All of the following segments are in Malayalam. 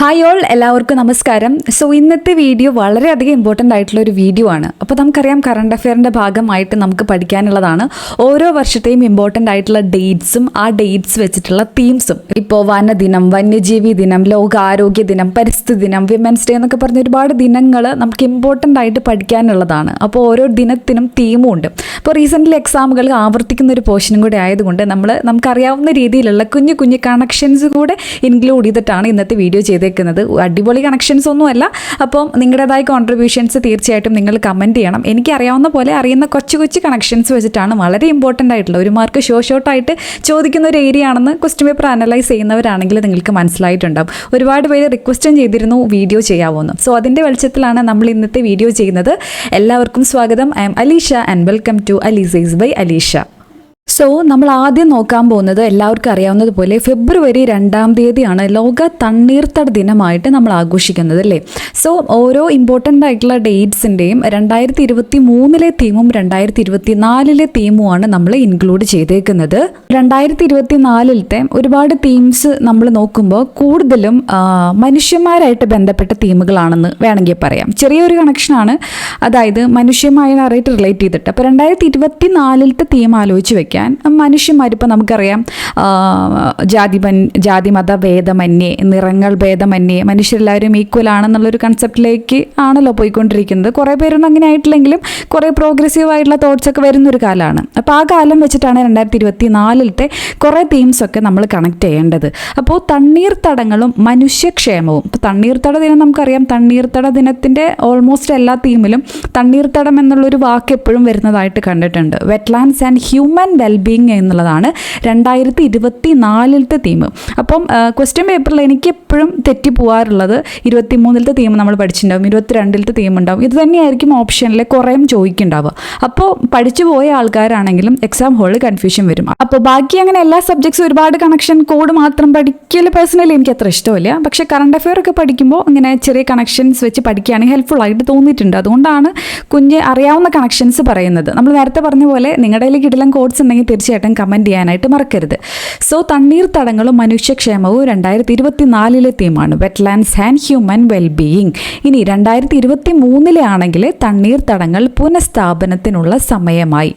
ഹായ് ഓൾ, എല്ലാവർക്കും നമസ്കാരം. സോ ഇന്നത്തെ വീഡിയോ വളരെയധികം ഇമ്പോർട്ടൻ്റ് ആയിട്ടുള്ള ഒരു വീഡിയോ ആണ്. അപ്പോൾ നമുക്കറിയാം, കറണ്ട് അഫെയറിൻ്റെ ഭാഗമായിട്ട് നമുക്ക് പഠിക്കാനുള്ളതാണ് ഓരോ വർഷത്തെയും ഇമ്പോർട്ടൻ്റ് ആയിട്ടുള്ള ഡേറ്റ്സും ആ ഡേറ്റ്സ് വെച്ചിട്ടുള്ള തീംസും. ഇപ്പോൾ വനദിനം, വന്യജീവി ദിനം, ലോകാരോഗ്യ ദിനം, പരിസ്ഥിതി ദിനം, വിമൻസ് ഡേ എന്നൊക്കെ പറഞ്ഞ ഒരുപാട് ദിനങ്ങൾ നമുക്ക് ഇമ്പോർട്ടൻ്റ് ആയിട്ട് പഠിക്കാനുള്ളതാണ്. അപ്പോൾ ഓരോ ദിനത്തിനും തീമും ഉണ്ട്. അപ്പോൾ റീസെൻ്റ്ലി എക്സാമുകൾ ആവർത്തിക്കുന്ന ഒരു പോർഷനും കൂടെ ആയതുകൊണ്ട് നമുക്കറിയാവുന്ന രീതിയിലുള്ള കുഞ്ഞു കുഞ്ഞു കണക്ഷൻസ് കൂടെ ഇൻക്ലൂഡ് ചെയ്തിട്ടാണ് ഇന്നത്തെ വീഡിയോ ചെയ്തേക്കുന്നത്. അടിപൊളി കണക്ഷൻസ് ഒന്നുമല്ല. അപ്പം നിങ്ങളുടേതായ കോൺട്രിബ്യൂഷൻസ് തീർച്ചയായിട്ടും നിങ്ങൾ കമൻറ്റ് ചെയ്യണം. എനിക്ക് അറിയാവുന്ന പോലെ അറിയുന്ന കൊച്ചു കൊച്ചു കണക്ഷൻസ് വെച്ചിട്ടാണ് വളരെ ഇമ്പോർട്ടൻ്റ് ആയിട്ടുള്ള ഒരു മാർക്ക് ഷോർട്ടായിട്ട് ചോദിക്കുന്ന ഒരു ഏരിയ ആണെന്ന് ക്വസ്റ്റ്യൻ പേപ്പർ അനലൈസ് ചെയ്യുന്നവരാണെങ്കിൽ നിങ്ങൾക്ക് മനസ്സിലായിട്ടുണ്ടാവും. ഒരുപാട് പേര് റിക്വസ്റ്റും ചെയ്തിരുന്നു വീഡിയോ ചെയ്യാവുന്നു. സോ അതിൻ്റെ വെളിച്ചത്തിലാണ് നമ്മൾ ഇന്നത്തെ വീഡിയോ ചെയ്യുന്നത്. എല്ലാവർക്കും സ്വാഗതം. I'm Alisha and welcome to Alisize by Alisha. So നമ്മൾ ആദ്യം നോക്കാൻ പോകുന്നത് എല്ലാവർക്കും അറിയാവുന്നതുപോലെ ഫെബ്രുവരി 2-ാം തീയതിയാണ് ലോക തണ്ണീർത്തട ദിനമായിട്ട് നമ്മൾ ആഘോഷിക്കുന്നത്, അല്ലേ? സോ ഓരോ ഇമ്പോർട്ടൻ്റ് ആയിട്ടുള്ള ഡേറ്റ്സിൻ്റെയും 2023 തീമും 2024 തീമുമാണ് നമ്മൾ ഇൻക്ലൂഡ് ചെയ്തേക്കുന്നത്. 2024 ഒരുപാട് തീംസ് നമ്മൾ നോക്കുമ്പോൾ കൂടുതലും മനുഷ്യന്മാരായിട്ട് ബന്ധപ്പെട്ട തീമുകളാണെന്ന് വേണമെങ്കിൽ പറയാം. ചെറിയൊരു കണക്ഷനാണ്, അതായത് മനുഷ്യന്മാരായിട്ട് റിലേറ്റ് ചെയ്തിട്ട്. അപ്പോൾ 2024 തീം ആലോചിച്ച് വെക്കാം. മനുഷ്യന്മാരിപ്പോൾ നമുക്കറിയാം, ജാതി മത ഭേദമന്യേ, നിറങ്ങൾ ഭേദമന്യേ, മനുഷ്യരെല്ലാവരും ഈക്വൽ ആണെന്നുള്ളൊരു കൺസെപ്റ്റിലേക്ക് ആണല്ലോ പോയിക്കൊണ്ടിരിക്കുന്നത്. കുറേ പേരൊന്നും അങ്ങനെ ആയിട്ടില്ലെങ്കിലും കുറേ പ്രോഗ്രസീവ് ആയിട്ടുള്ള തോട്ട്സൊക്കെ വരുന്നൊരു കാലമാണ്. അപ്പോൾ ആ കാലം വെച്ചിട്ടാണ് 2024 കുറേ തീംസൊക്കെ നമ്മൾ കണക്ട് ചെയ്യേണ്ടത്. അപ്പോൾ തണ്ണീർത്തടങ്ങളും മനുഷ്യക്ഷേമവും. ഇപ്പോൾ തണ്ണീർത്തട ദിനം നമുക്കറിയാം, തണ്ണീർത്തട ദിനത്തിൻ്റെ ഓൾമോസ്റ്റ് എല്ലാ തീമിലും തണ്ണീർത്തടം എന്നുള്ളൊരു വാക്ക് എപ്പോഴും വരുന്നതായിട്ട് കണ്ടിട്ടുണ്ട്. വെറ്റ്ലാൻഡ്സ് ആൻഡ് ഹ്യൂമൻ വെൽബീങ് എന്നുള്ളതാണ് 2024 തീം. അപ്പം ക്വസ്റ്റ്യൻ പേപ്പറിൽ എനിക്ക് എപ്പോഴും തെറ്റിപ്പോവാറുള്ളത് 23 തീം നമ്മൾ പഠിച്ചിട്ടുണ്ടാവും, 22 തീം ഉണ്ടാവും. ഇത് തന്നെയായിരിക്കും ഓപ്ഷനിൽ കുറേയും ചോദിക്കുന്നുണ്ടാവുക. അപ്പോൾ പഠിച്ചു പോയ ആൾക്കാരാണെങ്കിലും എക്സാം ഹോളിൽ കൺഫ്യൂഷൻ വരും. അപ്പോൾ ബാക്കി അങ്ങനെ എല്ലാ സബ്ജക്ട്സും ഒരുപാട് കണക്ഷൻ കോഡ് മാത്രം പഠിക്കൽ പേഴ്സണലി എനിക്ക് അത്ര ഇഷ്ടമില്ല. പക്ഷേ കറണ്ട് അഫെയർ ഒക്കെ പഠിക്കുമ്പോൾ ഇങ്ങനെ ചെറിയ കണക്ഷൻസ് വെച്ച് പഠിക്കുകയാണെങ്കിൽ ഹെൽപ്ഫുൾ ആയിട്ട് തോന്നിയിട്ടുണ്ട്. അതുകൊണ്ടാണ് അറിയാവുന്ന കണക്ഷൻസ് പറയുന്നത്. നമ്മൾ നേരത്തെ പറഞ്ഞ പോലെ നിങ്ങളുടെ കയ്യിൽ കിടിലൻ കോഡ്സ് ഉണ്ടെങ്കിൽ തീർച്ചയായിട്ടും കമൻറ്റ് ചെയ്യാനായിട്ട് മറക്കരുത്. സോ തണ്ണീർത്തടങ്ങളും മനുഷ്യക്ഷേമവും 2024 തീമാണ്. Wetlands and human wellbeing. ഇനി 2023 ആണെങ്കിൽ തണ്ണീർത്തടങ്ങൾ പുനഃസ്ഥാപനത്തിനുള്ള സമയമായി.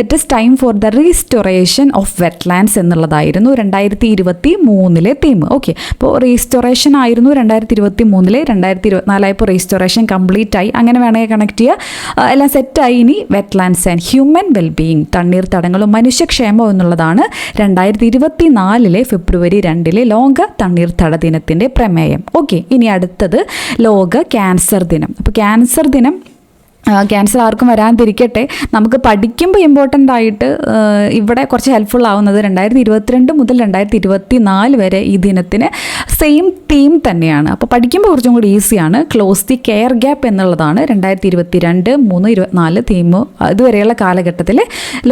It is time for the restoration of wetlands എന്നുള്ളതായിരുന്നു 2023 തീം. ഓക്കെ, അപ്പോൾ റീസ്റ്റോറേഷൻ ആയിരുന്നു 2023. 2024 ആയപ്പോൾ റീസ്റ്റോറേഷൻ കംപ്ലീറ്റ് ആയി. അങ്ങനെ വേണമെങ്കിൽ കണക്ട് ചെയ്യുക. എല്ലാം സെറ്റായി. ഇനി വെറ്റ്ലാൻഡ്സ് ആൻഡ് ഹ്യൂമൻ വെൽബീയിങ്, തണ്ണീർത്തടങ്ങളും മനുഷ്യക്ഷേമവും എന്നുള്ളതാണ് 2024 ഫെബ്രുവരി 2 ലോക തണ്ണീർത്തട ദിനത്തിൻ്റെ പ്രമേയം. ഓക്കെ, ഇനി അടുത്തത് ലോക ക്യാൻസർ ദിനം. അപ്പോൾ ക്യാൻസർ ആർക്കും വരാതിരിക്കട്ടെ. നമുക്ക് പഠിക്കുമ്പോൾ ഇമ്പോർട്ടൻ്റ് ആയിട്ട് ഇവിടെ കുറച്ച് ഹെൽപ്ഫുൾ ആവുന്നത് 2022 മുതൽ 2024 വരെ ഈ ദിനത്തിന് സെയിം തീം തന്നെയാണ്. അപ്പോൾ പഠിക്കുമ്പോൾ കുറച്ചും കൂടി ഈസിയാണ്. ക്ലോസ് ദി കെയർ ഗ്യാപ്പ് എന്നുള്ളതാണ് 2022, 3, 24 തീം. ഇതുവരെയുള്ള കാലഘട്ടത്തിൽ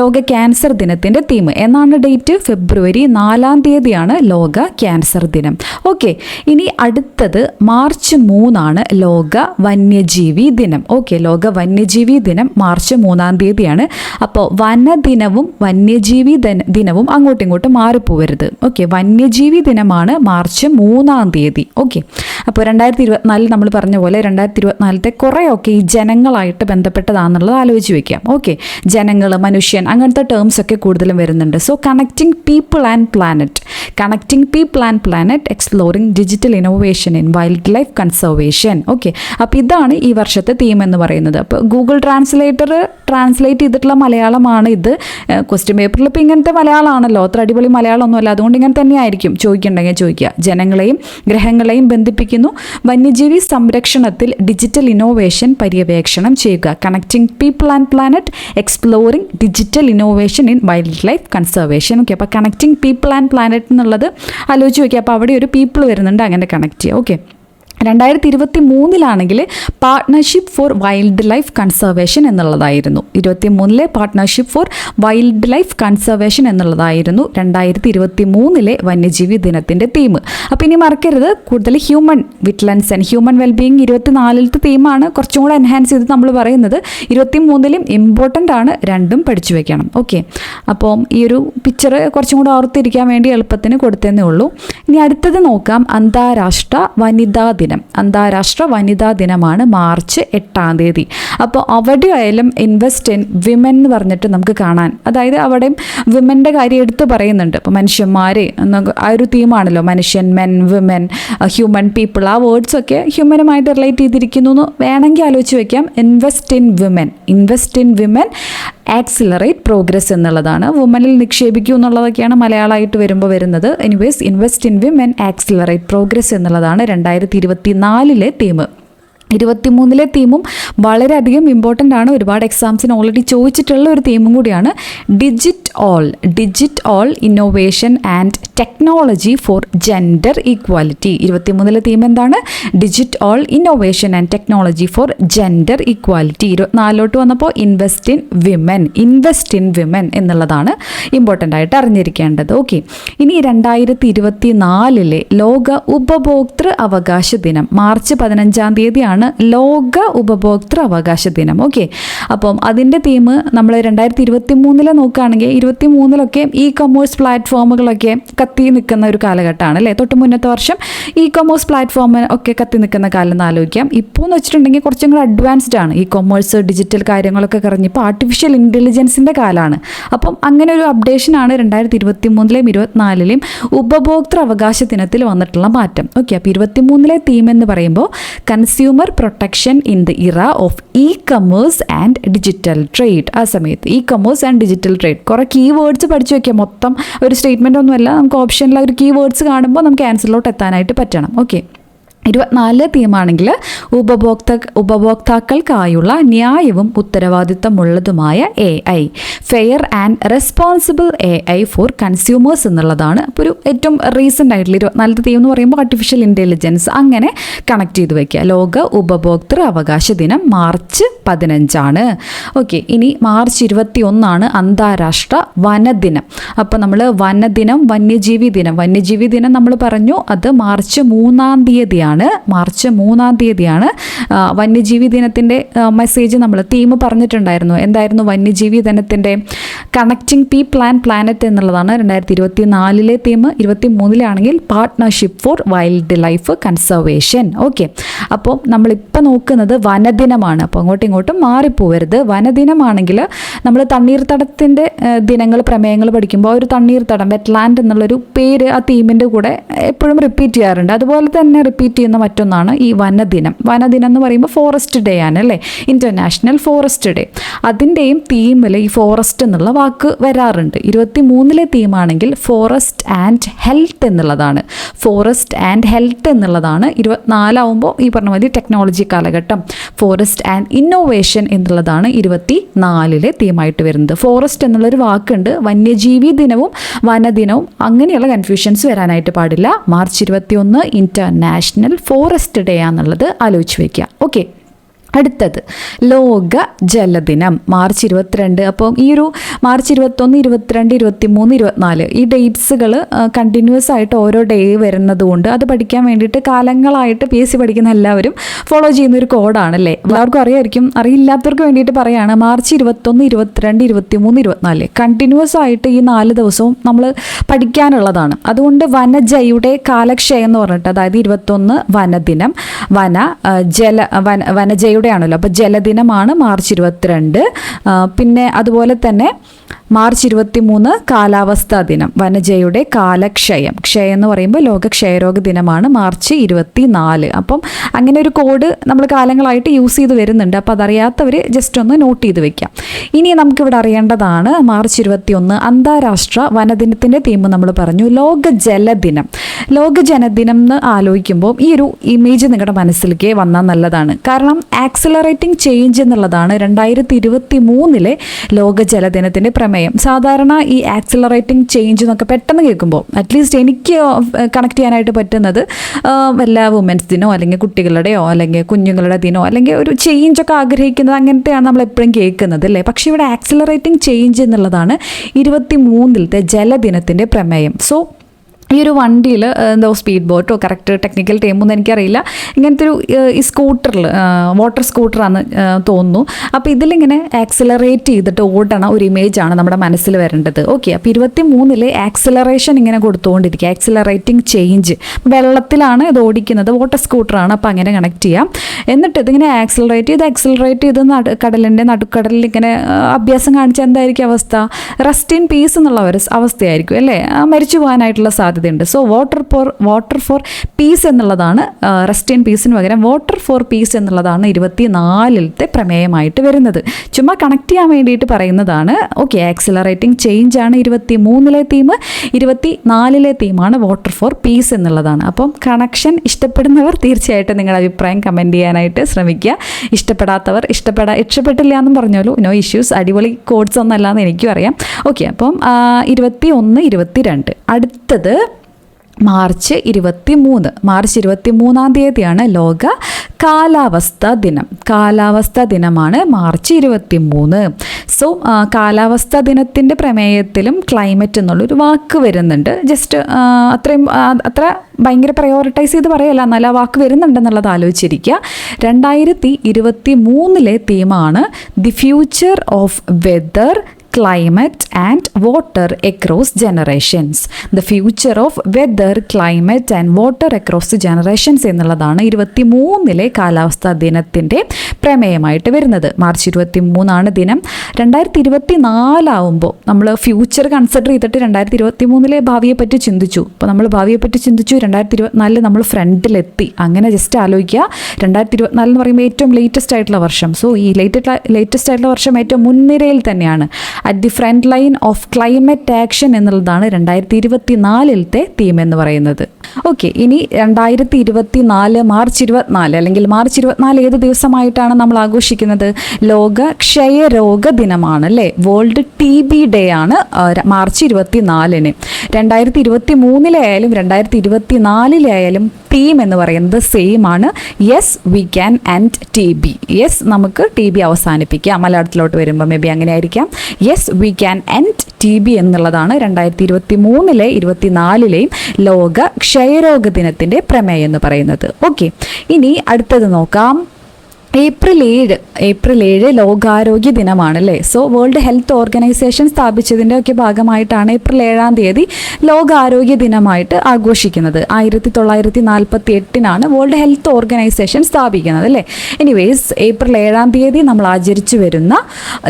ലോക ക്യാൻസർ ദിനത്തിൻ്റെ തീം. എന്നാണ് ഡേറ്റ്? ഫെബ്രുവരി 4-ാം തീയതിയാണ് ലോക ക്യാൻസർ ദിനം. ഓക്കെ, ഇനി അടുത്തത് മാർച്ച് 3 ലോക വന്യജീവി ദിനം. ഓക്കെ, ലോക വന്യജീവി ദിനം മാർച്ച് 3-ാം തീയതിയാണ്. അപ്പോൾ വനദിനവും വന്യജീവി ദിനവും അങ്ങോട്ടും ഇങ്ങോട്ടും മാറിപ്പോവരുത്. ഓക്കെ, വന്യജീവി ദിനമാണ് മാർച്ച് 3-ാം തീയതി. ഓക്കെ, അപ്പോൾ 2024 നമ്മൾ പറഞ്ഞ പോലെ 2024 കുറേയൊക്കെ ഈ ജനങ്ങളായിട്ട് ബന്ധപ്പെട്ടതാണെന്നുള്ളത് ആലോചിച്ച് വയ്ക്കാം. ഓക്കെ, ജനങ്ങൾ, മനുഷ്യൻ, അങ്ങനത്തെ ടേംസ് ഒക്കെ കൂടുതലും വരുന്നുണ്ട്. So connecting people and planet, exploring digital innovation in wild life conservation. Okay, അപ്പോൾ ഇതാണ് ഈ വർഷത്തെ തീം എന്ന് പറയുന്നത്. അപ്പോൾ ഗൂഗിൾ ട്രാൻസ്ലേറ്റ് ചെയ്തിട്ടുള്ള മലയാളമാണ് ഇത്. ക്വസ്റ്റ്യൻ പേപ്പറിൽ ഇപ്പോൾ ഇങ്ങനത്തെ മലയാളമാണല്ലോ, അത്ര അടിപൊളി മലയാളമൊന്നുമല്ല. അതുകൊണ്ട് ഇങ്ങനെ തന്നെയായിരിക്കും ചോദിക്കുന്നുണ്ടെങ്കിൽ ചോദിക്കുക. ജനങ്ങളെയും ഗ്രഹങ്ങളെയും ബന്ധിപ്പിക്കുന്നു. വന്യജീവി സംരക്ഷണത്തിൽ ഡിജിറ്റൽ ഇന്നോവേഷൻ പര്യവേക്ഷണം ചെയ്യുക. Connecting people and planet, exploring digital innovation in wild life conservation. Okay, അപ്പോൾ കണക്റ്റിംഗ് പീപ്പിൾ ആൻഡ് പ്ലാനറ്റ് എന്നുള്ളത് ആലോചിച്ച് വയ്ക്കുക. അപ്പോൾ അവിടെ ഒരു പീപ്പിൾ വരുന്നുണ്ട്, അങ്ങനെ കണക്ട് ചെയ്യുക. Okay, 2023 partnership four wild life conservation എന്നുള്ളതായിരുന്നു. 2023 partnership four wild life conservation എന്നുള്ളതായിരുന്നു 2023 വന്യജീവി ദിനത്തിൻ്റെ തീം. അപ്പോൾ ഇനി മറക്കരുത്, കൂടുതൽ ഹ്യൂമൻ വിറ്റ്ലൻസ് ആൻഡ് ഹ്യൂമൻ വെൽബീയിങ് 24 തീമാണ് കുറച്ചും കൂടെ എൻഹാൻസ് ചെയ്ത് നമ്മൾ പറയുന്നത്. 23 ഇമ്പോർട്ടൻ്റ് ആണ്, രണ്ടും പഠിച്ചു വെക്കണം. ഓക്കെ, അപ്പോൾ ഈ ഒരു പിക്ചർ കുറച്ചും കൂടെ ഓർത്തിരിക്കാൻ വേണ്ടി എളുപ്പത്തിന് കൊടുത്തതേ ഉള്ളൂ. ഇനി അടുത്തത് നോക്കാം, അന്താരാഷ്ട്ര വനിതാ ദിനം. അന്താരാഷ്ട്ര വനിതാ ദിനമാണ് മാർച്ച് 8. അപ്പോൾ അവിടെ ആയാലും ഇൻവെസ്റ്റ് ഇൻ വിമൻ എന്ന് പറഞ്ഞിട്ട് നമുക്ക് കാണാൻ, അതായത് അവിടെയും വിമൻ്റെ കാര്യം എടുത്ത് പറയുന്നുണ്ട്. അപ്പോൾ മനുഷ്യന്മാർ ആ ഒരു തീമാണല്ലോ, മനുഷ്യൻ, മെൻ, വിമൻ, ഹ്യൂമൻ, പീപ്പിൾ, ആ വേർഡ്സൊക്കെ ഹ്യൂമനുമായിട്ട് റിലേറ്റ് ചെയ്തിരിക്കുന്നു എന്ന് വേണമെങ്കിൽ ആലോചിച്ച് വയ്ക്കാം. Invest in women accelerate progress എന്നുള്ളതാണ്. വുമനിൽ നിക്ഷേപിക്കൂ എന്നുള്ളതൊക്കെയാണ് മലയാളമായിട്ട് വരുമ്പോൾ വരുന്നത്. Anyways, invest in women accelerate progress എന്നുള്ളതാണ് 2024 തീം. 23 തീമും വളരെയധികം ഇമ്പോർട്ടൻ്റ് ആണ്. ഒരുപാട് എക്സാംസിന് ഓൾറെഡി ചോദിച്ചിട്ടുള്ള ഒരു തീമും കൂടിയാണ്. Digit all innovation and technology for gender equality. 23 theme എന്താണ്? Digit all innovation and technology for gender equality. 24 വന്നപ്പോൾ ഇൻവെസ്റ്റ് ഇൻ വിമൻ എന്നുള്ളതാണ് ഇമ്പോർട്ടൻ്റ് ആയിട്ട് അറിഞ്ഞിരിക്കേണ്ടത്. ഓക്കെ, ഇനി 2024 ലോക ഉപഭോക്തൃ അവകാശ ദിനം മാർച്ച് 15 ലോക ഉപഭോക്തൃ അവകാശ ദിനം. ഓക്കെ, അപ്പം അതിൻ്റെ തീം നമ്മൾ 2023 നോക്കുകയാണെങ്കിൽ 23 ഇ കൊമേഴ്സ് പ്ലാറ്റ്ഫോമുകളൊക്കെ കത്തി നിൽക്കുന്ന ഒരു കാലഘട്ടമാണ് അല്ലേ. തൊട്ട് മുന്നത്തെ വർഷം ഇ കൊമേഴ്സ് പ്ലാറ്റ്ഫോം ഒക്കെ കത്തി നിൽക്കുന്ന കാലം എന്ന് ആലോചിക്കാം. ഇപ്പോൾ എന്ന് വെച്ചിട്ടുണ്ടെങ്കിൽ കുറച്ചും കൂടെ അഡ്വാൻസ്ഡ് ആണ്. ഇ കൊമേഴ്സ്, ഡിജിറ്റൽ കാര്യങ്ങളൊക്കെ കഴിഞ്ഞപ്പോൾ ആർട്ടിഫിഷ്യൽ ഇൻ്റലിജൻസിൻ്റെ കാലമാണ്. അപ്പം അങ്ങനെ ഒരു അപ്ഡേഷനാണ് 2023 24 ഉപഭോക്തൃ അവകാശ ദിനത്തിൽ വന്നിട്ടുള്ള മാറ്റം. ഓക്കെ, അപ്പോൾ 23 തീം എന്ന് പറയുമ്പോൾ കൺസ്യൂമർ പ്രൊട്ടക്ഷൻ ഇൻ ദ ഇറ of E commerce and digital trade. ആ സമയത്ത് E commerce and digital trade കുറേ കീവേഡ്സ് പഠിച്ചു വയ്ക്കാം. മൊത്തം ഒരു സ്റ്റേറ്റ്മെൻ്റ് ഒന്നുമല്ല, നമുക്ക് ഓപ്ഷനിൽ ഒരു കീവേഡ്സ് കാണുമ്പോൾ നമുക്ക് ആൻസറിലോട്ട് എത്താനായിട്ട് പറ്റണം. ഓക്കെ, 24 തീമാണെങ്കിൽ ഉപഭോക്താക്കൾക്കായുള്ള ന്യായവും ഉത്തരവാദിത്തമുള്ളതുമായ AI, fair and responsible AI for consumers എന്നുള്ളതാണ്. അപ്പോൾ ഒരു ഏറ്റവും റീസെൻ്റ് ആയിട്ടുള്ള 24 തീം എന്ന് പറയുമ്പോൾ ആർട്ടിഫിഷ്യൽ ഇൻ്റലിജൻസ് അങ്ങനെ കണക്ട് ചെയ്ത് വയ്ക്കുക. ലോക ഉപഭോക്തൃ അവകാശ ദിനം മാർച്ച് 15. ഓക്കെ, ഇനി മാർച്ച് 21 അന്താരാഷ്ട്ര വനദിനം. അപ്പോൾ നമ്മൾ വനദിനം, വന്യജീവി ദിനം നമ്മൾ പറഞ്ഞു, അത് മാർച്ച് 3 മാർച്ച് 3 വന്യജീവി ദിനത്തിൻ്റെ മെസ്സേജ് നമ്മൾ തീം പറഞ്ഞിട്ടുണ്ടായിരുന്നു. എന്തായിരുന്നു വന്യജീവി ദിനത്തിൻ്റെ? കണക്റ്റിംഗ് പീപ്പിൾ ആൻഡ് പ്ലാനറ്റ് എന്നുള്ളതാണ് 2024 theme. 23 partnership four wild life conservation. Okay, അപ്പോൾ നമ്മളിപ്പോൾ നോക്കുന്നത് വനദിനമാണ്. അപ്പോൾ അങ്ങോട്ടും ഇങ്ങോട്ടും മാറിപ്പോവരുത്. വനദിനമാണെങ്കിൽ നമ്മൾ തണ്ണീർത്തടത്തിൻ്റെ ദിനങ്ങൾ, പ്രമേയങ്ങൾ പഠിക്കുമ്പോൾ ഒരു തണ്ണീർത്തടം, വെറ്റ്ലാൻഡ് എന്നുള്ളൊരു പേര് ആ തീമിൻ്റെ കൂടെ എപ്പോഴും റിപ്പീറ്റ് ചെയ്യാറുണ്ട്. അതുപോലെ തന്നെ റിപ്പീറ്റ് ചെയ്യുന്ന മറ്റൊന്നാണ് ഈ വനദിനം. വനദിനം എന്ന് പറയുമ്പോൾ ഫോറസ്റ്റ് ഡേ ആണ് അല്ലേ, ഇൻ്റർനാഷണൽ ഫോറസ്റ്റ് ഡേ. അതിൻ്റെയും തീമിൽ ഈ ഫോറസ്റ്റ് എന്നുള്ള വാക്ക് വരാറുണ്ട്. 23 തീമാണെങ്കിൽ ഫോറസ്റ്റ് ആൻഡ് ഹെൽത്ത് എന്നുള്ളതാണ്. 24 ആവുമ്പോൾ ഈ പറഞ്ഞ മാതിരി ടെക്നോളജി കാലഘട്ടം. ഫോറസ്റ്റ് ആൻഡ് ഇന്നോവേഷൻ എന്നുള്ളതാണ് 24 തീമായിട്ട് വരുന്നത്. ഫോറസ്റ്റ് എന്നുള്ളൊരു വാക്കുണ്ട്. വന്യജീവി ദിനവും വനദിനവും അങ്ങനെയുള്ള കൺഫ്യൂഷൻസ് വരാനായിട്ട് പാടില്ല. മാർച്ച് 21 ഇൻ്റർനാഷണൽ ഫോറസ്റ്റ് ഡേ ആണെന്നുള്ളത് ആലോചിച്ച് വയ്ക്കുക. ഓക്കെ, അടുത്തത് ലോക ജലദിനം മാർച്ച് 22. അപ്പോൾ ഈ ഒരു മാർച്ച് 21, 22, 23, 24 ഈ ഡേറ്റ്സുകൾ കണ്ടിന്യൂസ് ആയിട്ട് ഓരോ ഡേ വരുന്നത് കൊണ്ട് അത് പഠിക്കാൻ വേണ്ടിയിട്ട് കാലങ്ങളായിട്ട് PSC പഠിക്കുന്ന എല്ലാവരും ഫോളോ ചെയ്യുന്ന ഒരു കോഡാണല്ലേ. എല്ലാവർക്കും അറിയായിരിക്കും. അറിയില്ലാത്തവർക്ക് വേണ്ടിയിട്ട് പറയുകയാണ്. മാർച്ച് 21, 22, 23, 24 കണ്ടിന്യൂസ് ആയിട്ട് ഈ 4 ദിവസവും നമ്മൾ പഠിക്കാനുള്ളതാണ്. അതുകൊണ്ട് വനജയുടെ കാലക്ഷയം എന്ന് പറഞ്ഞിട്ട്, അതായത് 21 വനദിനം, വനജയുടെ ആണല്ലോ. അപ്പോൾ ജലദിനമാണ് മാർച്ച് 22. പിന്നെ അതുപോലെ തന്നെ മാർച്ച് 23 കാലാവസ്ഥാ ദിനം, വനജയുടെ കാലക്ഷയം. ക്ഷയം എന്ന് പറയുമ്പോൾ ലോക ക്ഷയരോഗ ദിനമാണ് മാർച്ച് 24. അപ്പം അങ്ങനെ ഒരു കോഡ് നമ്മൾ കാലങ്ങളായിട്ട് യൂസ് ചെയ്ത് വരുന്നുണ്ട്. അപ്പോൾ അതറിയാത്തവർ ജസ്റ്റ് ഒന്ന് നോട്ട് ചെയ്ത് വെക്കാം. ഇനി നമുക്കിവിടെ അറിയേണ്ടതാണ് മാർച്ച് 21 അന്താരാഷ്ട്ര വനദിനത്തിൻ്റെ തീം നമ്മൾ പറഞ്ഞു. ലോക ജലദിനം. ലോക ജലദിനം എന്ന് ആലോചിക്കുമ്പോൾ ഈ ഒരു ഇമേജ് നിങ്ങളുടെ മനസ്സിലേക്ക് വന്നാൽ നല്ലതാണ്. കാരണം ആക്സിലറേറ്റിംഗ് ചേഞ്ച് എന്നുള്ളതാണ് 2023 ലോക ജലദിനത്തിൻ്റെ പ്രമേയം. സാധാരണ ഈ ആക്സിലറേറ്റിംഗ് ചേഞ്ച് എന്നൊക്കെ പെട്ടെന്ന് കേൾക്കുമ്പോൾ അറ്റ്ലീസ്റ്റ് എനിക്ക് കണക്ട് ചെയ്യാനായിട്ട് പറ്റുന്നത് വല്ല വുമൻസ് ദിനോ അല്ലെങ്കിൽ കുട്ടികളുടെയോ അല്ലെങ്കിൽ കുഞ്ഞുങ്ങളുടെ ദിനോ അല്ലെങ്കിൽ ഒരു ചേഞ്ച് ഒക്കെ ആഗ്രഹിക്കുന്നത് അങ്ങനത്തെയാണ് നമ്മൾ എപ്പോഴും കേൾക്കുന്നത് അല്ലേ. പക്ഷേ ഇവിടെ ആക്സിലറേറ്റിംഗ് ചേഞ്ച് എന്നുള്ളതാണ് 23 ജലദിനത്തിൻ്റെ പ്രമേയം. സോ ഈ ഒരു വണ്ടിയിൽ എന്തോ സ്പീഡ് ബോട്ടോ കറക്റ്റ് ടെക്നിക്കൽ ടൈമൊന്നും എനിക്കറിയില്ല, ഇങ്ങനത്തെ ഒരു ഈ സ്കൂട്ടറിൽ വാട്ടർ സ്കൂട്ടറാന്ന് തോന്നുന്നു. അപ്പോൾ ഇതിലിങ്ങനെ ആക്സിലറേറ്റ് ചെയ്തിട്ട് ഓടണ ഒരു ഇമേജാണ് നമ്മുടെ മനസ്സിൽ വരേണ്ടത്. ഓക്കെ, അപ്പോൾ 23 ആക്സിലറേഷൻ ഇങ്ങനെ കൊടുത്തുകൊണ്ടിരിക്കുക, ആക്സിലറേറ്റിംഗ് ചേഞ്ച്. വെള്ളത്തിലാണ് ഇത് ഓടിക്കുന്നത്, വാട്ടർ സ്കൂട്ടറാണ്, അപ്പോൾ അങ്ങനെ കണക്ട് ചെയ്യാം. എന്നിട്ട് ഇതിങ്ങനെ ആക്സിലറേറ്റ് ചെയ്ത് കടലിൻ്റെ നടുക്കടലിൽ ഇങ്ങനെ അഭ്യാസം കാണിച്ചാൽ എന്തായിരിക്കും അവസ്ഥ? റെസ്റ്റ് ഇൻ പീസ് എന്നുള്ള ഒരു അവസ്ഥയായിരിക്കും അല്ലേ, മരിച്ചു പോകാനായിട്ടുള്ള സാധ്യതയുണ്ട്. സോ വാട്ടർ ഫോർ പീസ് എന്നുള്ളതാണ്, റെസ്റ്റ് ഇൻ പീസിന് പകരം വാട്ടർ ഫോർ പീസ് എന്നുള്ളതാണ് 24 പ്രമേയമായിട്ട് വരുന്നത്. ചുമ്മാ കണക്ട് ചെയ്യാൻ വേണ്ടിയിട്ട് പറയുന്നതാണ്. ഓക്കെ, ആക്സിലറേറ്റിംഗ് ചേഞ്ച് ആണ് 23 തീം, 24 തീമാണ് വാട്ടർ ഫോർ പീസ് എന്നുള്ളതാണ്. അപ്പം കണക്ഷൻ ഇഷ്ടപ്പെടുന്നവർ തീർച്ചയായിട്ടും നിങ്ങളുടെ അഭിപ്രായം കമൻറ്റ് ചെയ്യാനായിട്ട് ശ്രമിക്കുക. ഇഷ്ടപ്പെടാത്തവർ ഇഷ്ടപ്പെട്ടില്ല എന്നും പറഞ്ഞോളൂ, നോ ഇഷ്യൂസ്. അടിപൊളി കോഡ്സ് ഒന്നല്ലാന്ന് എനിക്കും അറിയാം. ഓക്കെ, അപ്പം 21, 22. അടുത്തത് മാർച്ച് 23 തീയതിയാണ് ലോക കാലാവസ്ഥാ ദിനം. കാലാവസ്ഥാ ദിനമാണ് മാർച്ച് 23. സോ കാലാവസ്ഥാ ദിനത്തിൻ്റെ പ്രമേയത്തിലും ക്ലൈമറ്റ് എന്നുള്ളൊരു വാക്ക് വരുന്നുണ്ട്. ജസ്റ്റ് അത്ര ഭയങ്കര പ്രയോറിറ്റൈസ് ചെയ്ത് പറയല്ല, എന്നാൽ ആ വാക്ക് വരുന്നുണ്ടെന്നുള്ളത് ആലോചിച്ചിരിക്കുക. 2023 തീമാണ് the future of weather, climate and water across generations. The future of weather, climate and water across generations എന്നുള്ളതാണ് 23 കാലാവസ്ഥാ ദിനത്തിൻ്റെ പ്രമേയമായിട്ട് വരുന്നത്. മാർച്ച് 23 ദിനം. 2024 ആവുമ്പോൾ നമ്മൾ ഫ്യൂച്ചർ കൺസിഡർ ചെയ്തിട്ട് 2023 ഭാവിയെപ്പറ്റി ചിന്തിച്ചു. അപ്പോൾ നമ്മൾ ഭാവിയെപ്പറ്റി ചിന്തിച്ചു, 2024 നമ്മൾ ഫ്രണ്ടിലെത്തി. അങ്ങനെ ജസ്റ്റ് ആലോചിക്കുക, 2024 എന്ന് പറയുമ്പോൾ ഏറ്റവും ലേറ്റസ്റ്റ് ആയിട്ടുള്ള വർഷം. സോ ഈ ലേറ്റസ്റ്റ് ആയിട്ടുള്ള വർഷം ഏറ്റവും മുൻനിരയിൽ തന്നെയാണ്. At the front line of climate action എന്നുള്ളതാണ് 2024 തീം എന്ന് പറയുന്നത്. ഓക്കെ, ഇനി 2024 മാർച്ച് 24 അല്ലെങ്കിൽ മാർച്ച് 24 ഏത് ദിവസമായിട്ടാണ് നമ്മൾ ആഘോഷിക്കുന്നത്? ലോക ക്ഷയരോഗ ദിനമാണ് അല്ലേ. വേൾഡ് TB ഡേ ആണ് മാർച്ച് 24. 2023 ആയാലും 2024 ആയാലും തീം എന്ന് പറയുന്നത് സെയിം ആണ്. Yes we can end TB. Yes, നമുക്ക് TB അവസാനിപ്പിക്കാം. മലയാളത്തിലോട്ട് വരുമ്പോൾ മേ ബി അങ്ങനെ ആയിരിക്കാം. Yes we can end TB എന്നുള്ളതാണ് 2023 24 ലോക ക്ഷയരോഗ ദിനത്തിൻ്റെ പ്രമേയം എന്ന് പറയുന്നത്. ഓക്കെ, ഇനി അടുത്തത് നോക്കാം. ഏപ്രിൽ 7 ലോകാരോഗ്യ ദിനമാണ് അല്ലേ. സോ വേൾഡ് ഹെൽത്ത് ഓർഗനൈസേഷൻ സ്ഥാപിച്ചതിൻ്റെ ഒക്കെ ഭാഗമായിട്ടാണ് ഏപ്രിൽ 7 ലോകാരോഗ്യ ദിനമായിട്ട് ആഘോഷിക്കുന്നത്. 1948 വേൾഡ് ഹെൽത്ത് ഓർഗനൈസേഷൻ സ്ഥാപിക്കുന്നത് അല്ലേ. എനിവേസ് ഏപ്രിൽ 7 നമ്മൾ ആചരിച്ചു വരുന്ന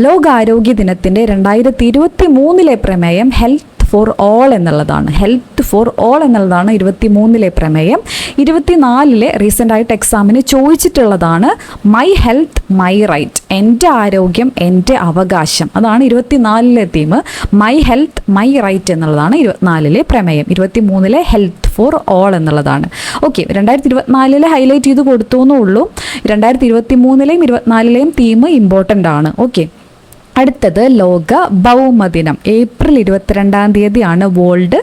ലോകാരോഗ്യ ദിനത്തിൻ്റെ 2023 പ്രമേയം ഹെൽത്ത് ഫോർ ഓൾ എന്നുള്ളതാണ്. ഹെൽത്ത് ഫോർ ഓൾ എന്നുള്ളതാണ് 23 പ്രമേയം. 24 റീസെൻ്റായിട്ട് എക്സാമിന് ചോദിച്ചിട്ടുള്ളതാണ് മൈ ഹെൽത്ത് മൈ റൈറ്റ്, എൻ്റെ ആരോഗ്യം എൻ്റെ അവകാശം. അതാണ് 24 തീം. മൈ ഹെൽത്ത് മൈ റൈറ്റ് എന്നുള്ളതാണ് 24 പ്രമേയം. 23 ഹെൽത്ത് ഫോർ ഓൾ എന്നുള്ളതാണ്. ഓക്കെ, 2024 ഹൈലൈറ്റ് ചെയ്ത് കൊടുത്തു എന്നുള്ളൂ. 2023 24 തീം ഇമ്പോർട്ടൻ്റ് ആണ്. ഓക്കെ, അടുത്തത് ലോക ഭൗമദിനം. ഏപ്രിൽ 22 വേൾഡ്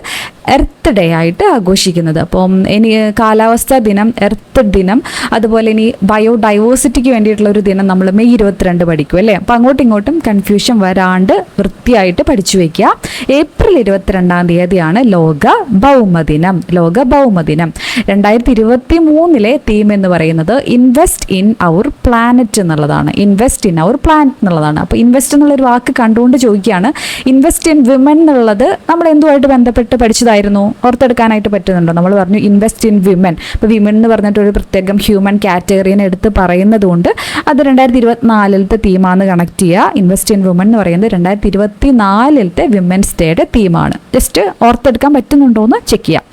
എർത്ത് ഡേ ആയിട്ട് ആഘോഷിക്കുന്നത്. അപ്പം ഇനി കാലാവസ്ഥാ ദിനം, എർത്ത് ദിനം, അതുപോലെ ഇനി ബയോഡൈവേഴ്സിറ്റിക്ക് വേണ്ടിയിട്ടുള്ള ഒരു ദിനം നമ്മൾ മെയ് 22 പഠിക്കും അല്ലേ. അപ്പോൾ അങ്ങോട്ടും ഇങ്ങോട്ടും കൺഫ്യൂഷൻ വരാണ്ട് വൃത്തിയായിട്ട് പഠിച്ചു വയ്ക്കുക. ഏപ്രിൽ 22 ലോക ഭൗമദിനം. ലോക ഭൗമദിനം 2023 തീം എന്ന് പറയുന്നത് ഇൻവെസ്റ്റ് ഇൻ അവർ പ്ലാനറ്റ് എന്നുള്ളതാണ്. ഇൻവെസ്റ്റ് ഇൻ അവർ പ്ലാനറ്റ് എന്നുള്ളതാണ്. അപ്പോൾ ഇൻവെസ്റ്റ് എന്നുള്ളൊരു വാക്ക് കണ്ടുകൊണ്ട് ചോദിക്കുകയാണ്. ഇൻവെസ്റ്റ് ഇൻ വിമൻ എന്നുള്ളത് നമ്മൾ എന്തുമായിട്ട് ബന്ധപ്പെട്ട് പഠിച്ചതായിരുന്നു? ഓർത്തെടുക്കാനായിട്ട് പറ്റുന്നുണ്ടോ? നമ്മൾ പറഞ്ഞു ഇൻവെസ്റ്റ് ഇൻ വിമൻ. അപ്പോൾ വിമൻ എന്ന് പറഞ്ഞിട്ടൊരു പ്രത്യേകം ഹ്യൂമൻ കാറ്റഗറീനെ എടുത്ത് പറയുന്നത് കൊണ്ട് അത് 2024 തീമാണെന്ന് കണക്ട് ചെയ്യുക. ഇൻവെസ്റ്റ് ഇൻ വിമൻ എന്ന് പറയുന്നത് 2024 വിമൻസ് ഡേയുടെ തീമാണ്. ജസ്റ്റ് ഓർത്തെടുക്കാൻ പറ്റുന്നുണ്ടോ എന്ന് ചെക്ക് ചെയ്യാം.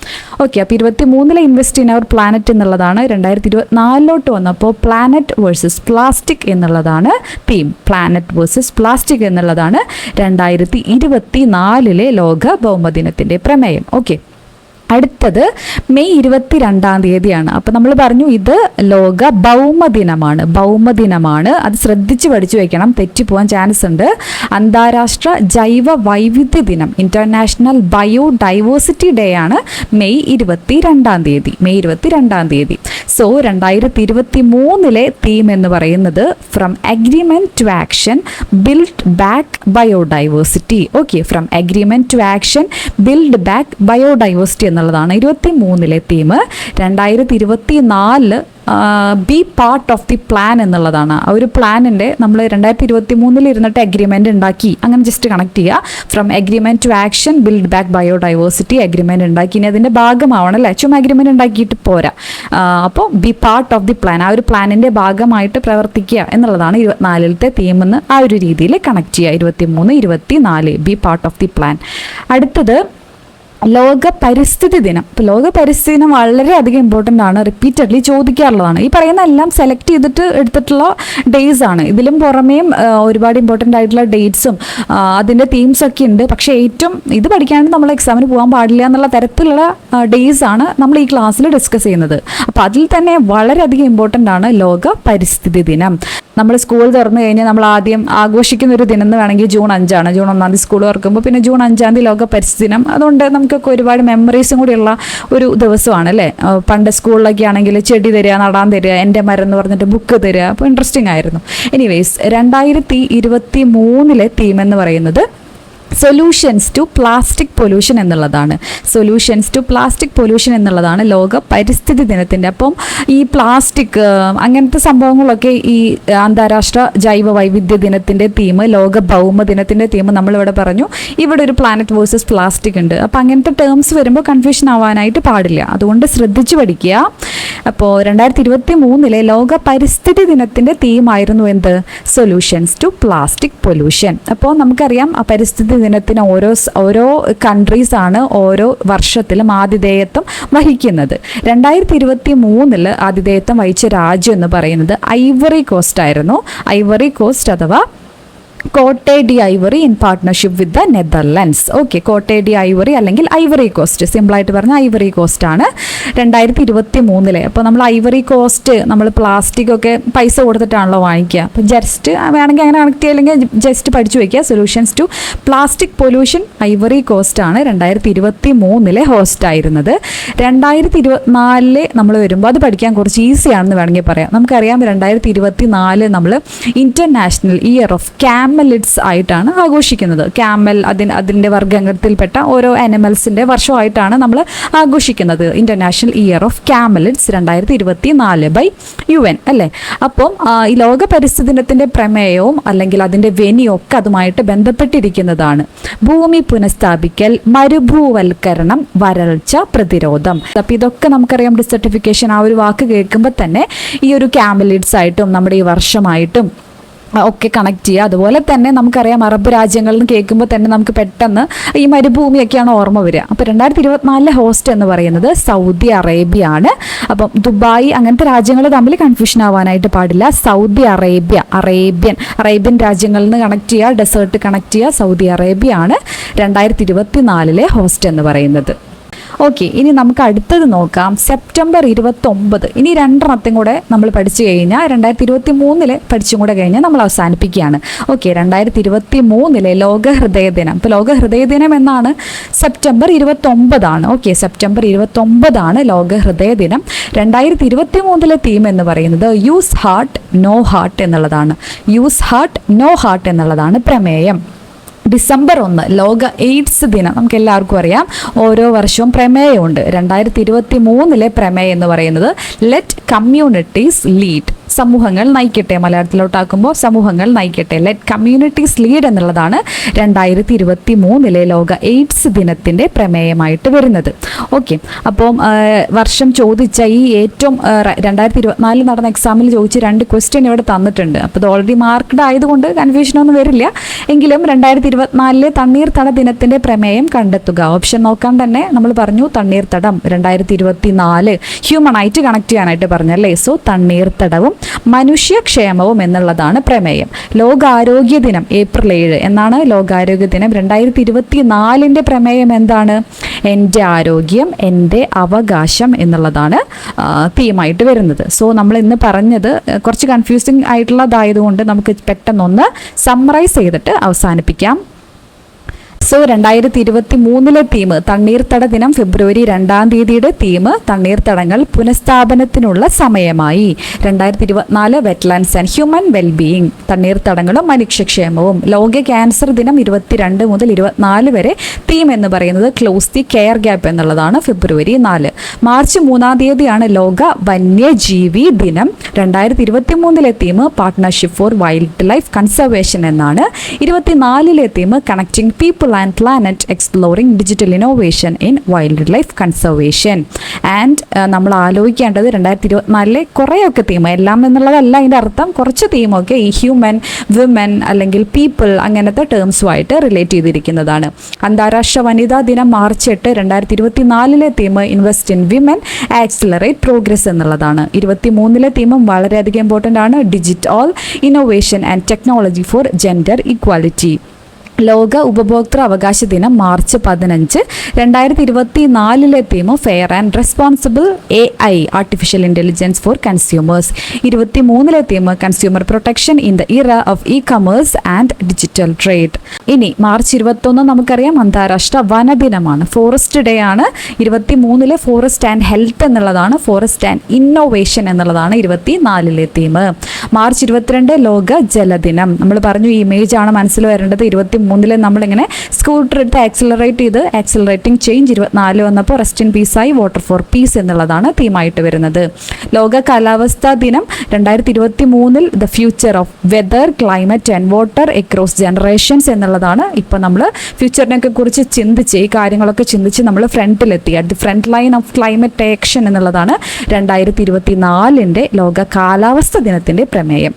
ഓക്കെ, അപ്പോൾ 23 ഇൻവെസ്റ്റ് ഇൻ അവർ പ്ലാനറ്റ് എന്നുള്ളതാണ്. 2024 വന്നപ്പോൾ പ്ലാനറ്റ് വേഴ്സസ് പ്ലാസ്റ്റിക് എന്നുള്ളതാണ് തീം. പ്ലാനറ്റ് വേഴ്സസ് പ്ലാസ്റ്റിക് എന്നുള്ളതാണ് 2024 ലോക ഭൗമദിനത്തിൻ്റെ പ്രമേയം. ഓക്കെ, അടുത്തത് മെയ് 22 അപ്പോൾ നമ്മൾ പറഞ്ഞു ഇത് ലോക ഭൗമദിനമാണ്. അത് ശ്രദ്ധിച്ച് പഠിച്ചു വെക്കണം, തെറ്റിപ്പോവാൻ ചാൻസ് ഉണ്ട്. അന്താരാഷ്ട്ര ജൈവ വൈവിധ്യ ദിനം, ഇന്റർനാഷണൽ ബയോഡൈവേഴ്സിറ്റി ഡേ ആണ് മെയ് 22. സോ 2023 തീം എന്ന് പറയുന്നത് from agreement to action build back biodiversity. Okay, from agreement to action build back biodiversity എന്നുള്ളതാണ് 23 theme. 2024 be part of the plan എന്നുള്ളതാണ്. ആ ഒരു പ്ലാനിൻ്റെ നമ്മൾ 2023 ഇരുന്നിട്ട് അഗ്രിമെൻ്റ് ഉണ്ടാക്കി, അങ്ങനെ ജസ്റ്റ് കണക്ട് ചെയ്യുക. From agreement to action build back biodiversity agreement ഉണ്ടാക്കി. ഇനി അതിൻ്റെ ഭാഗമാവണം അല്ലേ, ചുമ്മാ അഗ്രിമെൻ്റ് ഉണ്ടാക്കിയിട്ട് പോരാ. അപ്പോൾ B part of the plan, ആ ഒരു പ്ലാനിൻ്റെ ഭാഗമായിട്ട് പ്രവർത്തിക്കുക എന്നുള്ളതാണ് 24 തീമെന്ന് ആ ഒരു രീതിയിൽ കണക്ട് ചെയ്യുക. 23, 24 B part of the plan. അടുത്തത് ലോക പരിസ്ഥിതി ദിനം. ഇപ്പോൾ ലോക പരിസ്ഥിതി ദിനം വളരെയധികം ഇമ്പോർട്ടൻ്റ് ആണ്, റിപ്പീറ്റഡ്ലി ചോദിക്കാറുള്ളതാണ്. ഈ പറയുന്ന എല്ലാം സെലക്ട് ചെയ്തിട്ട് എടുത്തിട്ടുള്ള ഡേയ്സ് ആണ്. ഇതിലും പുറമേയും ഒരുപാട് ഇമ്പോർട്ടൻ്റ് ആയിട്ടുള്ള ഡേറ്റ്സും അതിൻ്റെ തീംസൊക്കെ ഉണ്ട്. പക്ഷേ ഏറ്റവും ഇത് പഠിക്കാണ്ട് നമ്മൾ എക്സാമിന് പോകാൻ പാടില്ല എന്നുള്ള തരത്തിലുള്ള ഡേയ്സ് ആണ് നമ്മൾ ഈ ക്ലാസ്സിൽ ഡിസ്കസ് ചെയ്യുന്നത്. അപ്പോൾ അതിൽ തന്നെ വളരെയധികം ഇമ്പോർട്ടൻ്റ് ആണ് ലോക പരിസ്ഥിതി ദിനം. നമ്മൾ സ്കൂൾ തുറന്നു കഴിഞ്ഞാൽ നമ്മൾ ആദ്യം ആഘോഷിക്കുന്ന ഒരു ദിനം എന്ന് വേണമെങ്കിൽ ജൂൺ 5 ജൂൺ 1 സ്കൂൾ തുറക്കുമ്പോൾ പിന്നെ ജൂൺ 5 ലോക പരിസ്ഥിതി ദിനം. അതുകൊണ്ട് നമുക്കൊക്കെ ഒരുപാട് മെമ്മറീസും കൂടിയുള്ള ഒരു ദിവസമാണ് അല്ലേ. പണ്ട് സ്കൂളിലൊക്കെ ആണെങ്കിൽ ചെടി തരിക, നടാൻ തരിക, എൻ്റെ മരം എന്ന് പറഞ്ഞിട്ട് ബുക്ക് തരിക. അപ്പോൾ ഇൻട്രസ്റ്റിംഗ് ആയിരുന്നു. എനിവേസ് 2023 തീം എന്ന് പറയുന്നത് സൊല്യൂഷൻസ് ടു പ്ലാസ്റ്റിക് പൊല്യൂഷൻ എന്നുള്ളതാണ്. ലോക പരിസ്ഥിതി ദിനത്തിൻ്റെ. അപ്പം ഈ പ്ലാസ്റ്റിക് അങ്ങനത്തെ സംഭവങ്ങളൊക്കെ ഈ അന്താരാഷ്ട്ര ജൈവ വൈവിധ്യ ദിനത്തിൻ്റെ തീം, ലോക ഭൗമദിനത്തിൻ്റെ തീം നമ്മളിവിടെ പറഞ്ഞു. ഇവിടെ ഒരു പ്ലാനറ്റ് വേഴ്സസ് പ്ലാസ്റ്റിക് ഉണ്ട്. അപ്പോൾ അങ്ങനത്തെ ടേംസ് വരുമ്പോൾ കൺഫ്യൂഷൻ ആവാനായിട്ട് പാടില്ല, അതുകൊണ്ട് ശ്രദ്ധിച്ച് പഠിക്കുക. അപ്പോൾ 2023 ലോക പരിസ്ഥിതി ദിനത്തിൻ്റെ തീമായിരുന്നു എന്ത്? Solutions to plastic pollution. അപ്പോൾ നമുക്കറിയാം ആ പരിസ്ഥിതി ദിനത്തിന് ഓരോ കൺട്രീസാണ് ഓരോ വർഷത്തിലും ആതിഥേയത്വം വഹിക്കുന്നത്. 2023 ആതിഥേയത്വം വഹിച്ച രാജ്യം എന്ന് പറയുന്നത് ഐവറി കോസ്റ്റ് ആയിരുന്നു. ഐവറി കോസ്റ്റ് അഥവാ Côte d'Ivoire in partnership with the Netherlands. Okay, Côte d'Ivoire അല്ലെങ്കിൽ ഐവറി കോസ്റ്റ്, സിമ്പിളായിട്ട് പറഞ്ഞാൽ ഐവറി കോസ്റ്റ് ആണ് 2023. അപ്പോൾ നമ്മൾ ഐവറി കോസ്റ്റ് നമ്മൾ പ്ലാസ്റ്റിക് ഒക്കെ പൈസ കൊടുത്തിട്ടാണല്ലോ വാങ്ങിക്കുക. അപ്പോൾ ജസ്റ്റ് വേണമെങ്കിൽ അങ്ങനെ കണക്ട് ചെയ്യില്ലെങ്കിൽ ജസ്റ്റ് പഠിച്ചു വയ്ക്കുക. Solutions to plastic pollution Ivory Coast ആണ് 2023 ഹോസ്റ്റ് ആയിരുന്നത്. 2024 നമ്മൾ വരുമ്പോൾ അത് പഠിക്കാൻ കുറച്ച് ഈസിയാണെന്ന് വേണമെങ്കിൽ പറയാം. നമുക്കറിയാം 2024 നമ്മൾ ഇൻ്റർനാഷണൽ ഇയർ ഓഫ് ക്യാമലിഡ്സ് ആയിട്ടാണ് ആഘോഷിക്കുന്നത്. ക്യാമൽ അതിൻ്റെ വർഗ്ഗത്തിൽപ്പെട്ട ഓരോ ആനിമൽസിൻ്റെ വർഷമായിട്ടാണ് നമ്മൾ ആഘോഷിക്കുന്നത്. International year of camelids 2024 by UN അല്ലേ. അപ്പം ഈ ലോക പരിസ്ഥിതി ദിനത്തിൻ്റെ പ്രമേയവും അല്ലെങ്കിൽ അതിൻ്റെ വെന്യൂ ഒക്കെ അതുമായിട്ട് ബന്ധപ്പെട്ടിരിക്കുന്നതാണ്. ഭൂമി പുനഃസ്ഥാപിക്കൽ, മരുഭൂവൽക്കരണം, വരൾച്ച പ്രതിരോധം. അപ്പം ഇതൊക്കെ നമുക്കറിയാം ഡിസർട്ടിഫിക്കേഷൻ ആ ഒരു വാക്ക് കേൾക്കുമ്പോൾ തന്നെ ഈ ഒരു ക്യാമലിഡ്സ് ആയിട്ടും നമ്മുടെ ഈ വർഷമായിട്ടും ഒക്കെ കണക്ട് ചെയ്യുക. അതുപോലെ തന്നെ നമുക്കറിയാം അറബ് രാജ്യങ്ങളിൽ നിന്ന് കേൾക്കുമ്പോൾ തന്നെ നമുക്ക് പെട്ടെന്ന് ഈ മരുഭൂമിയൊക്കെയാണ് ഓർമ്മ വരിക. അപ്പോൾ 2024 ഹോസ്റ്റ് എന്ന് പറയുന്നത് സൗദി അറേബ്യ ആണ്. അപ്പം ദുബായ് അങ്ങനത്തെ രാജ്യങ്ങൾ തമ്മിൽ കൺഫ്യൂഷൻ ആവാനായിട്ട് പാടില്ല. സൗദി അറേബ്യൻ രാജ്യങ്ങളിൽ നിന്ന് കണക്ട് ചെയ്യുക, ഡെസേർട്ട് കണക്ട് ചെയ്യുക. സൗദി അറേബ്യ ആണ് 2024 ഹോസ്റ്റ് എന്ന് പറയുന്നത്. ഓക്കെ, ഇനി നമുക്ക് അടുത്തത് നോക്കാം. സെപ്റ്റംബർ 29. ഇനി 2 കൂടെ നമ്മൾ പഠിച്ചു കഴിഞ്ഞാൽ 2023 പഠിച്ചും കൂടെ കഴിഞ്ഞാൽ നമ്മൾ അവസാനിപ്പിക്കുകയാണ്. ഓക്കെ, 2023 ലോക ഹൃദയ ദിനം. ഇപ്പോൾ ലോക ഹൃദയ ദിനം എന്നാണ് സെപ്റ്റംബർ 29. ഓക്കെ, സെപ്റ്റംബർ 29 ലോക ഹൃദയ ദിനം. 2023 തീം എന്ന് പറയുന്നത് യൂസ് ഹാർട്ട് നോ ഹാർട്ട് എന്നുള്ളതാണ്. യൂസ് ഹാർട്ട് നോ ഹാർട്ട് എന്നുള്ളതാണ് പ്രമേയം. ഡിസംബർ 1 ലോക എയ്ഡ്സ് ദിനം. നമുക്ക് എല്ലാവർക്കും അറിയാം ഓരോ വർഷവും പ്രമേയമുണ്ട്. 2023 പ്രമേയം എന്ന് പറയുന്നത് ലെറ്റ് കമ്മ്യൂണിറ്റീസ് ലീഡ്, സമൂഹങ്ങൾ നയിക്കട്ടെ. മലയാളത്തിലോട്ടാക്കുമ്പോൾ സമൂഹങ്ങൾ നയിക്കട്ടെ. ലെറ്റ് കമ്മ്യൂണിറ്റീസ് ലീഡ് എന്നുള്ളതാണ് 2023 ലോക എയ്ഡ്സ് ദിനത്തിൻ്റെ പ്രമേയമായിട്ട് വരുന്നത്. ഓക്കെ, അപ്പം വർഷം ചോദിച്ച ഈ ഏറ്റവും 2024 നടന്ന എക്സാമിൽ ചോദിച്ച 2 ക്വസ്റ്റ്യൻ ഇവിടെ തന്നിട്ടുണ്ട്. അപ്പോൾ ഇത് ഓൾറെഡി മാർക്ക്ഡ് ആയതുകൊണ്ട് കൺഫ്യൂഷനൊന്നും വരില്ല. എങ്കിലും 2024 തണ്ണീർത്തട ദിനത്തിൻ്റെ പ്രമേയം കണ്ടെത്തുക. ഓപ്ഷൻ നോക്കാൻ തന്നെ നമ്മൾ പറഞ്ഞു തണ്ണീർത്തടം 2024 ഹ്യൂമണായിട്ട് കണക്ട് ചെയ്യാനായിട്ട് പറഞ്ഞല്ലേ. സോ തണ്ണീർത്തടവും മനുഷ്യക്ഷേമവും എന്നുള്ളതാണ് പ്രമേയം. ലോകാരോഗ്യ ദിനം April 7 എന്നാണ് ലോകാരോഗ്യ ദിനം. 2024 പ്രമേയം എന്താണ്? എൻ്റെ ആരോഗ്യം എൻ്റെ അവകാശം എന്നുള്ളതാണ് തീമായിട്ട് വരുന്നത്. സോ നമ്മൾ ഇന്ന് പറഞ്ഞത് കുറച്ച് കൺഫ്യൂസിങ് ആയിട്ടുള്ളതായതുകൊണ്ട് നമുക്ക് പെട്ടെന്നൊന്ന് സമ്മറൈസ് ചെയ്തിട്ട് അവസാനിപ്പിക്കാം. സോ 2023 തീം തണ്ണീർത്തട ദിനം February 2 തീം തണ്ണീർത്തടങ്ങൾ പുനഃസ്ഥാപനത്തിനുള്ള സമയമായി. 2024 വെറ്റ്ലാൻഡ്സ് ആൻഡ് ഹ്യൂമൻ വെൽബീയിങ് തണ്ണീർത്തടങ്ങളും മനുഷ്യക്ഷേമവും. ലോക ക്യാൻസർ ദിനം 22 മുതൽ 24 വരെ തീം എന്ന് പറയുന്നത് ക്ലോസ് ദി കെയർ ഗ്യാപ്പ് എന്നുള്ളതാണ് February 4. മാർച്ച് 3 ലോക വന്യജീവി ദിനം. 2023 theme partnership four wild life conservation എന്നാണ്. 24 theme connecting people and planet exploring digital innovation in wildlife conservation. And നമ്മൾ ആലോചിക്കേണ്ടത് 2024 കുറേയൊക്കെ തീം, എല്ലാം എന്നുള്ളതല്ല അതിൻ്റെ അർത്ഥം, കുറച്ച് തീമൊക്കെ ഈ ഹ്യൂമൻ, വിമൻ അല്ലെങ്കിൽ പീപ്പിൾ അങ്ങനത്തെ ടേംസുമായിട്ട് റിലേറ്റ് ചെയ്തിരിക്കുന്നതാണ്. അന്താരാഷ്ട്ര വനിതാ ദിനം March 8. 2024 theme invest in women accelerate progress എന്നുള്ളതാണ്. 23 തീമും വളരെയധികം ഇമ്പോർട്ടൻ്റ് ആണ്, digital innovation and technology for gender equality. ലോക ഉപഭോക്തൃ അവകാശ ദിനം March 15. 2024 theme fair and responsible AI artificial intelligence for consumers. 23 theme consumer protection in the ഇറ of e-commerce and digital trade. ഇനി March 21 നമുക്കറിയാം അന്താരാഷ്ട്ര വനദിനമാണ്, ഫോറസ്റ്റ് ഡേ ആണ്. 23 ഫോറസ്റ്റ് ആൻഡ് ഹെൽത്ത് എന്നുള്ളതാണ്, ഫോറസ്റ്റ് ആൻഡ് ഇന്നോവേഷൻ എന്നുള്ളതാണ് 24 തീം. March 22 ലോക ജലദിനം. നമ്മൾ പറഞ്ഞു ഈ ഇമേജ് ആണ് മനസ്സിൽ വരേണ്ടത്. 23 നമ്മളിങ്ങനെ സ്കൂട്ടർ എടുത്ത് ആക്സിലറേറ്റ് ചെയ്ത് ആക്സിലറേറ്റിംഗ് ചേഞ്ച്. 24 വന്നപ്പോൾ റെസ്റ്റ് ഇൻ പീസായി വാട്ടർ ഫോർ പീസ് എന്നുള്ളതാണ് തീമായിട്ട് വരുന്നത്. ലോക കാലാവസ്ഥാ ദിനം 2023 the future of weather climate and water across generations എന്നുള്ളതാണ്. ഇപ്പം നമ്മൾ ഫ്യൂച്ചറിനെയൊക്കെ കുറിച്ച് ചിന്തിച്ച് ഈ കാര്യങ്ങളൊക്കെ ചിന്തിച്ച് നമ്മൾ ഫ്രണ്ടിലെത്തി. At the front line of climate action എന്നുള്ളതാണ് 2024 ലോക കാലാവസ്ഥ ദിനത്തിൻ്റെ പ്രമേയം.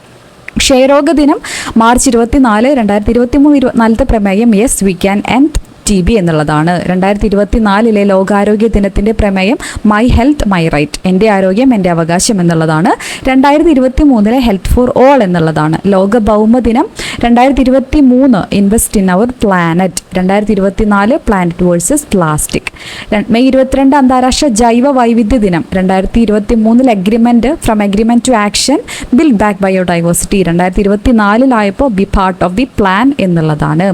ക്ഷയരോഗ ദിനം March 24. 2023-24 പ്രമേയം yes we can end TB എന്നുള്ളതാണ്. 2024 ലോകാരോഗ്യ ദിനത്തിൻ്റെ പ്രമേയം മൈ ഹെൽത്ത് മൈ റൈറ്റ്, എൻ്റെ ആരോഗ്യം എൻ്റെ അവകാശം എന്നുള്ളതാണ്. 2023 ഹെൽത്ത് ഫോർ ഓൾ എന്നുള്ളതാണ്. ലോക ഭൗമദിനം 2023 invest in our planet. 2024 planet versus plastic. May 22 അന്താരാഷ്ട്ര ജൈവ വൈവിധ്യ ദിനം. 2023 agreement from agreement to action build back biodiversity. 2024 be part of the plan എന്നുള്ളതാണ്.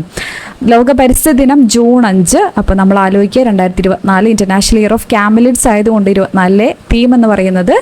ലോക പരിസ്ഥിതി ദിനം June 5. അപ്പോൾ നമ്മൾ ആലോചിക്കുക 2024 ഇൻ്റർനാഷണൽ ഇയർ ഓഫ് ക്യാമലിഡ്സ് ആയതുകൊണ്ട് 24 തീം എന്ന് പറയുന്നത്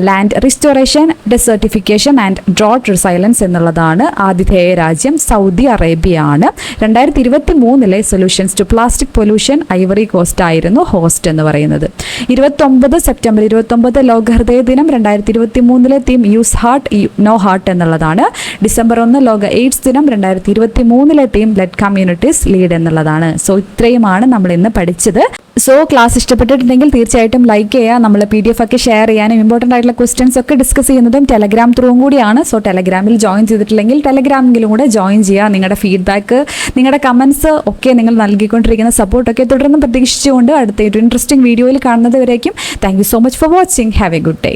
land restoration, desertification and drought resilience എന്നുള്ളതാണ്. ആതിഥേയ രാജ്യം സൗദി അറേബ്യ ആണ്. 2023 solutions to plastic pollution Ivory Coast ആയിരുന്നു ഹോസ്റ്റ് എന്ന് പറയുന്നത്. 29 സെപ്റ്റംബർ 29 ലോക ഹൃദയ ദിനം. 2023 theme use heart know heart എന്നുള്ളതാണ്. December 1 ലോക എയ്ഡ്സ് ദിനം. 2023 തീം ലെറ്റ് കമ്മ്യൂണിറ്റീസ് ലീഡ് എന്നുള്ളതാണ്. സോ ഇത്രയുമാണ് നമ്മൾ ഇന്ന് പഠിച്ചത്. സോ ക്ലാസ് ഇഷ്ടപ്പെട്ടിട്ടുണ്ടെങ്കിൽ തീർച്ചയായിട്ടും ലൈക്ക് ചെയ്യുക. നമ്മൾ PDF ഒക്കെ ഷെയർ ചെയ്യാനും ഇമ്പോർട്ടൻ്റ് ആയിട്ടുള്ള ക്വസ്റ്റ്യൻസ് ഒക്കെ ഡിസ്കസ് ചെയ്യുന്നതും ടെലഗ്രാം ത്രൂവും കൂടിയാണ്. സോ ടെലഗ്രാമിൽ ജോയിൻ ചെയ്തിട്ടില്ലെങ്കിൽ ടെലഗ്രാമിലും കൂടെ ജോയിൻ ചെയ്യുക. നിങ്ങളുടെ ഫീഡ്ബാക്ക്, നിങ്ങളുടെ കമൻസ് ഒക്കെ നിങ്ങൾ നൽകിക്കൊണ്ടിരിക്കുന്ന സപ്പോർട്ടൊക്കെ തുടർന്ന് പ്രതീക്ഷിച്ചുകൊണ്ട് അടുത്ത ഒരു ഇൻട്രസ്റ്റിംഗ് വീഡിയോയിൽ കാണുന്നത് വരേക്കും thank you so much for watching. Have A good day.